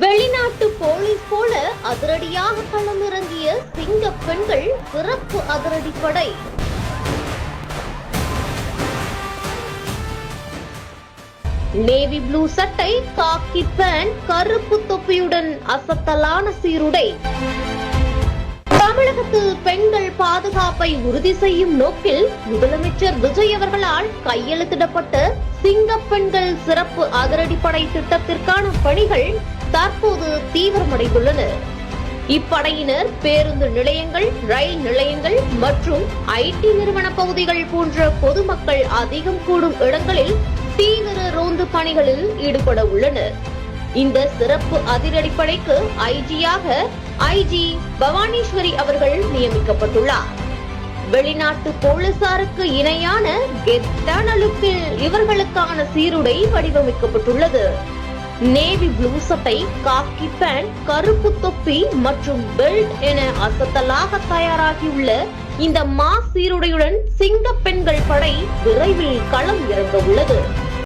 வெளிநாட்டு போலீஸ் போல அதிரடியாக களமிறங்கிய சிங்க பெண்கள் சிறப்பு அதிரடிப்படை. நேவி ப்ளூ சட்டை, காக்கி பேண்ட், கருப்பு தொப்பியுடன் அசத்தலான சீருடை. தமிழகத்தில் பெண்கள் பாதுகாப்பை உறுதி செய்யும் நோக்கில் முதலமைச்சர் விஜய் அவர்களால் கையெழுத்திடப்பட்ட சிங்கப்பெண்கள் சிறப்பு அதிரடிப்படை திட்டத்திற்கான பணிகள் தற்போது தீவிரமடைந்துள்ளன. இப்படையினர் பேருந்து நிலையங்கள், ரயில் நிலையங்கள் மற்றும் ஐடி நிறுவன பகுதிகள் போன்ற பொதுமக்கள் அதிகம் கூடும் இடங்களில் தீவிர ரோந்து பணிகளில் ஈடுபட உள்ளனர். இந்த சிறப்பு அதிரடிப்படைக்கு ஐஜியாக ஐஜி பவானீஸ்வரி அவர்கள் நியமிக்கப்பட்டுள்ளார். வெளிநாட்டு போலீசாருக்கு இணையான கெத்தான லுக்கில் இவர்களுக்கான சீருடை வடிவமைக்கப்பட்டுள்ளது. நேவி ப்ளூ சட்டை, காக்கி பேண்ட், கருப்பு தொப்பி மற்றும் பெல்ட் என அசத்தலாக தயாராகியுள்ள இந்த மாஸ் சீருடையுடன் சிங்க பெண்கள் படை விரைவில் களம் இறங்க உள்ளது.